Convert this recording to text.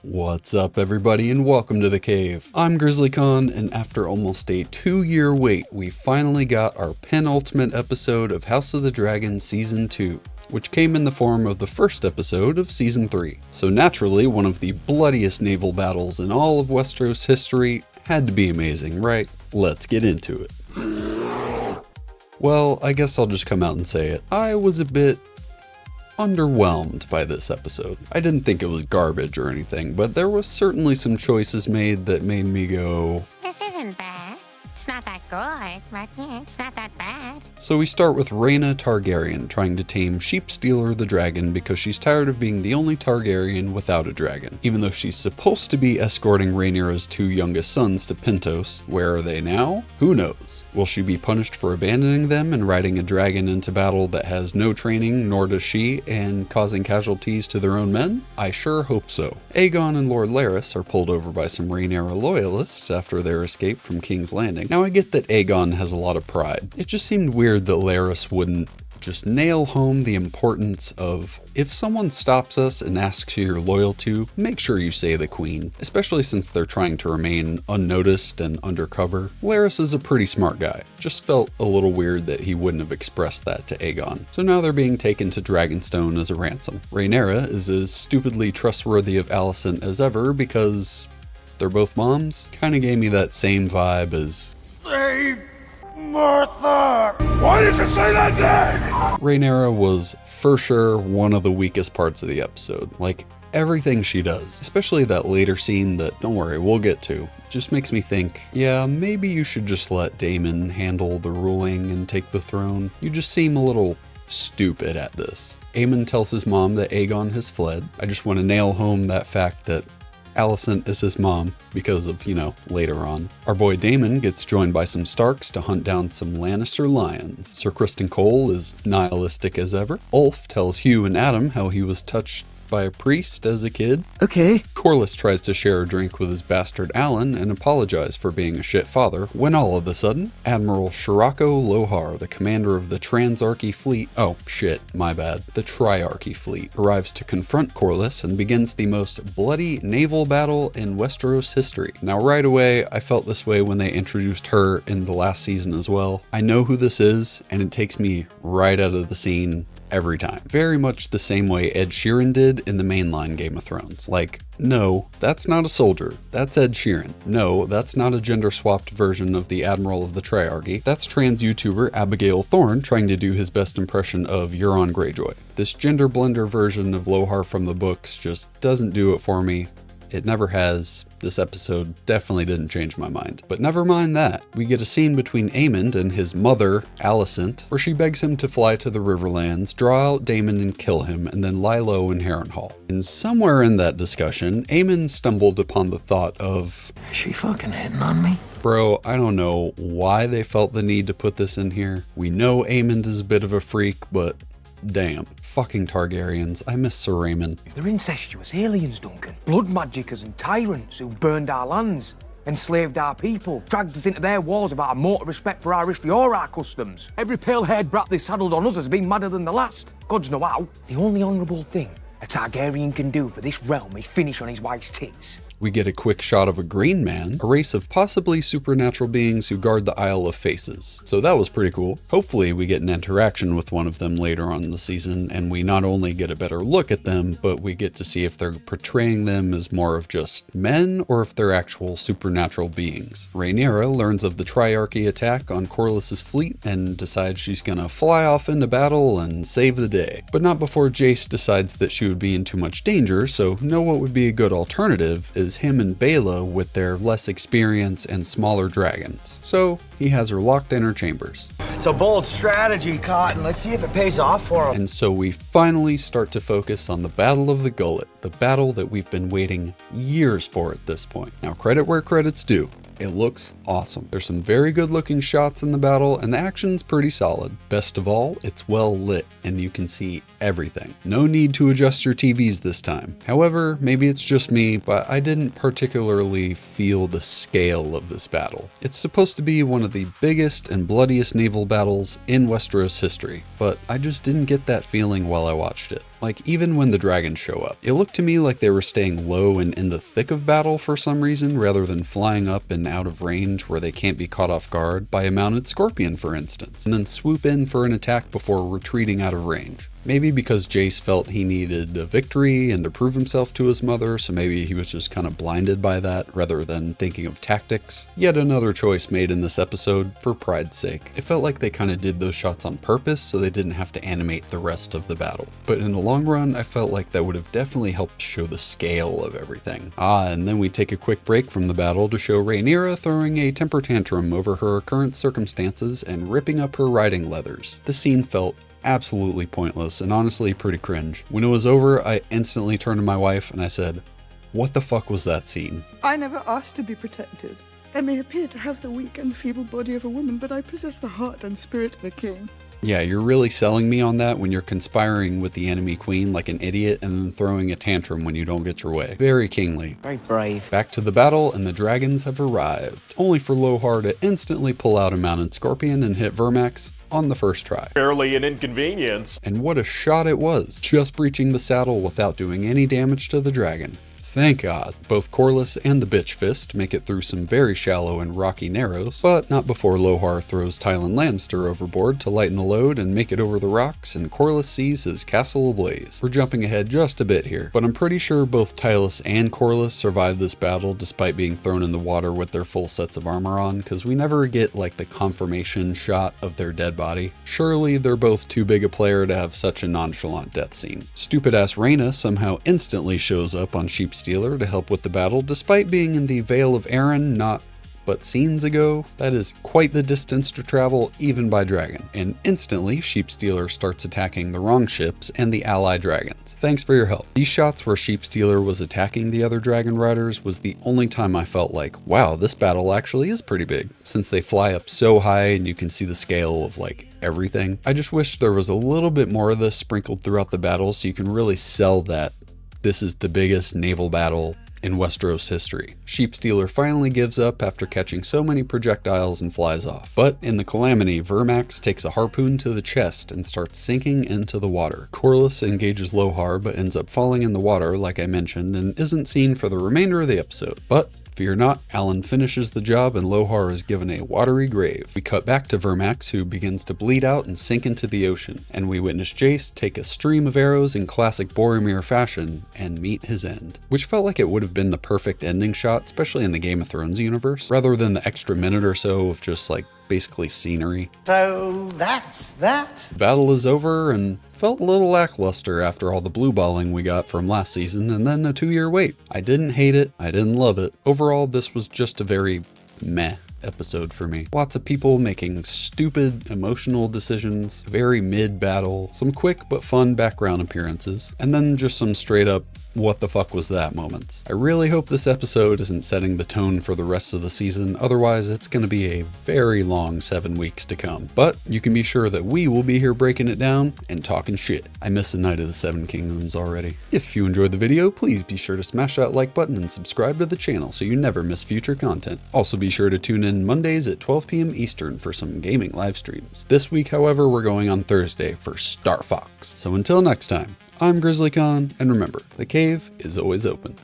What's up everybody and welcome to the cave. I'm GrizzlyKaun, and after almost a 2-year wait, we finally got our penultimate episode of House of the Dragon Season 2, which came in the form of the first episode of Season 3. So naturally, one of the bloodiest naval battles in all of Westeros history had to be amazing, right? Let's get into it. Well, I guess I'll just come out and say it. I was a bit underwhelmed by this episode. I didn't think it was garbage or anything, but there was certainly some choices made that made me go, this isn't bad. It's not that good, but yeah, it's not that bad. So we start with Rhaena Targaryen trying to tame Sheepstealer the dragon because she's tired of being the only Targaryen without a dragon. Even though she's supposed to be escorting Rhaenyra's 2 youngest sons to Pentos, where are they now? Who knows? Will she be punished for abandoning them and riding a dragon into battle that has no training, nor does she, and causing casualties to their own men? I sure hope so. Aegon and Lord Larys are pulled over by some Rhaenyra loyalists after their escape from King's Landing. Now I get that Aegon has a lot of pride. It just seemed weird that Larys wouldn't just nail home the importance of, if someone stops us and asks who you're loyal to, make sure you say the queen, especially since they're trying to remain unnoticed and undercover. Larys is a pretty smart guy. Just felt a little weird that he wouldn't have expressed that to Aegon. So now they're being taken to Dragonstone as a ransom. Rhaenyra is as stupidly trustworthy of Alicent as ever because they're both moms. Kinda gave me that same vibe as Save Martha! Why did you say that name? Rhaenyra was for sure one of the weakest parts of the episode. Like, everything she does, especially that later scene that, don't worry, we'll get to, just makes me think, yeah, maybe you should just let Daemon handle the ruling and take the throne. You just seem a little stupid at this. Aemon tells his mom that Aegon has fled. I just want to nail home that fact that Alicent is his mom because of, later on. Our boy Daemon gets joined by some Starks to hunt down some Lannister lions. Sir Criston Cole is nihilistic as ever. Ulf tells Hugh and Adam how he was touched by a priest as a kid. Okay. Corlys tries to share a drink with his bastard Alan and apologize for being a shit father, when all of a sudden, Admiral Shirako Lohar, the commander of the Transarchy fleet, the Triarchy fleet, arrives to confront Corlys and begins the most bloody naval battle in Westeros history. Now right away, I felt this way when they introduced her in the last season as well. I know who this is, and it takes me right out of the scene every time. Very much the same way Ed Sheeran did in the mainline Game of Thrones. Like, no, that's not a soldier. That's Ed Sheeran. No, that's not a gender-swapped version of the Admiral of the Triarchy. That's trans YouTuber Abigail Thorne trying to do his best impression of Euron Greyjoy. This gender blender version of Lohar from the books just doesn't do it for me. It never has. This episode definitely didn't change my mind. But never mind that. We get a scene between Aemond and his mother, Alicent, where she begs him to fly to the Riverlands, draw out Daemon and kill him, and then lie low in Harrenhal. And somewhere in that discussion, Aemond stumbled upon the thought of, is she fucking hitting on me? Bro, I don't know why they felt the need to put this in here. We know Aemond is a bit of a freak, but damn. Fucking Targaryens. I miss Sir Raymond. They're incestuous aliens, Duncan. Blood magickers and tyrants who've burned our lands, enslaved our people, dragged us into their wars without a mote of respect for our history or our customs. Every pale-haired brat they saddled on us has been madder than the last. Gods know how. The only honourable thing a Targaryen can do for this realm is finish on his wife's tits. We get a quick shot of a green man, a race of possibly supernatural beings who guard the Isle of Faces. So that was pretty cool. Hopefully we get an interaction with one of them later on in the season, and we not only get a better look at them, but we get to see if they're portraying them as more of just men or if they're actual supernatural beings. Rhaenyra learns of the Triarchy attack on Corlys' fleet and decides she's gonna fly off into battle and save the day. But not before Jace decides that she would be in too much danger, so know what would be a good alternative is him and Baela with their less experience and smaller dragons. So he has her locked in her chambers. It's a bold strategy, Cotton. Let's see if it pays off for him. And so we finally start to focus on the Battle of the Gullet, the battle that we've been waiting years for at this point. Now, credit where credit's due. It looks awesome. There's some very good looking shots in the battle and the action's pretty solid. Best of all, it's well lit and you can see everything. No need to adjust your TVs this time. However, maybe it's just me, but I didn't particularly feel the scale of this battle. It's supposed to be one of the biggest and bloodiest naval battles in Westeros history, but I just didn't get that feeling while I watched it. Like, even when the dragons show up, it looked to me like they were staying low and in the thick of battle for some reason, rather than flying up and out of range where they can't be caught off guard by a mounted scorpion, for instance, and then swoop in for an attack before retreating out of range. Maybe because Jace felt he needed a victory and to prove himself to his mother, so maybe he was just kind of blinded by that rather than thinking of tactics. Yet another choice made in this episode for pride's sake. It felt like they kind of did those shots on purpose so they didn't have to animate the rest of the battle. But in the long run, I felt like that would have definitely helped show the scale of everything. And then we take a quick break from the battle to show Rhaenyra throwing a temper tantrum over her current circumstances and ripping up her riding leathers. The scene felt absolutely pointless and honestly pretty cringe. When it was over, I instantly turned to my wife and I said, "What the fuck was that scene?" I never asked to be protected. I may appear to have the weak and feeble body of a woman, but I possess the heart and spirit of a king. Yeah, you're really selling me on that when you're conspiring with the enemy queen like an idiot and then throwing a tantrum when you don't get your way. Very kingly. Very brave. Back to the battle, and the dragons have arrived, only for Lohar to instantly pull out a mounted scorpion and hit Vermax on the first try. Barely an inconvenience. And what a shot it was, just breaching the saddle without doing any damage to the dragon. Thank God. Both Corlys and the Bitch Fist make it through some very shallow and rocky narrows, but not before Lohar throws Tywin Lannister overboard to lighten the load and make it over the rocks, and Corlys sees his castle ablaze. We're jumping ahead just a bit here, but I'm pretty sure both Tywin and Corlys survived this battle despite being thrown in the water with their full sets of armor on, because we never get like the confirmation shot of their dead body. Surely they're both too big a player to have such a nonchalant death scene. Stupid ass Rhaena somehow instantly shows up on Sheepstealer to help with the battle, despite being in the Vale of Arryn not but scenes ago. That is quite the distance to travel even by dragon. And instantly, Sheepstealer starts attacking the wrong ships and the ally dragons. Thanks for your help. These shots where Sheepstealer was attacking the other dragon riders was the only time I felt like, wow, this battle actually is pretty big, since they fly up so high and you can see the scale of like everything. I just wish there was a little bit more of this sprinkled throughout the battle so you can really sell that this is the biggest naval battle in Westeros history. Sheepstealer finally gives up after catching so many projectiles and flies off. But in the calamity, Vermax takes a harpoon to the chest and starts sinking into the water. Corlys engages Lohar but ends up falling in the water like I mentioned and isn't seen for the remainder of the episode. But fear not, Alan finishes the job and Lohar is given a watery grave. We cut back to Vermax, who begins to bleed out and sink into the ocean, and we witness Jace take a stream of arrows in classic Boromir fashion and meet his end. Which felt like it would have been the perfect ending shot, especially in the Game of Thrones universe, rather than the extra minute or so of just like basically scenery. So that's that. The battle is over and felt a little lackluster after all the blue balling we got from last season and then a 2-year wait. I didn't hate it, I didn't love it. Overall, this was just a very meh episode for me. Lots of people making stupid emotional decisions, very mid-battle, some quick but fun background appearances, and then just some straight up what the fuck was that moments. I really hope this episode isn't setting the tone for the rest of the season, otherwise it's going to be a very long 7 weeks to come. But you can be sure that we will be here breaking it down and talking shit. I miss a Night of the Seven Kingdoms already. If you enjoyed the video, please be sure to smash that like button and subscribe to the channel so you never miss future content. Also be sure to tune in Mondays at 12 p.m. Eastern for some gaming live streams. This week, however, we're going on Thursday for Star Fox. So until next time, I'm GrizzlyKaun, and remember, the cave is always open.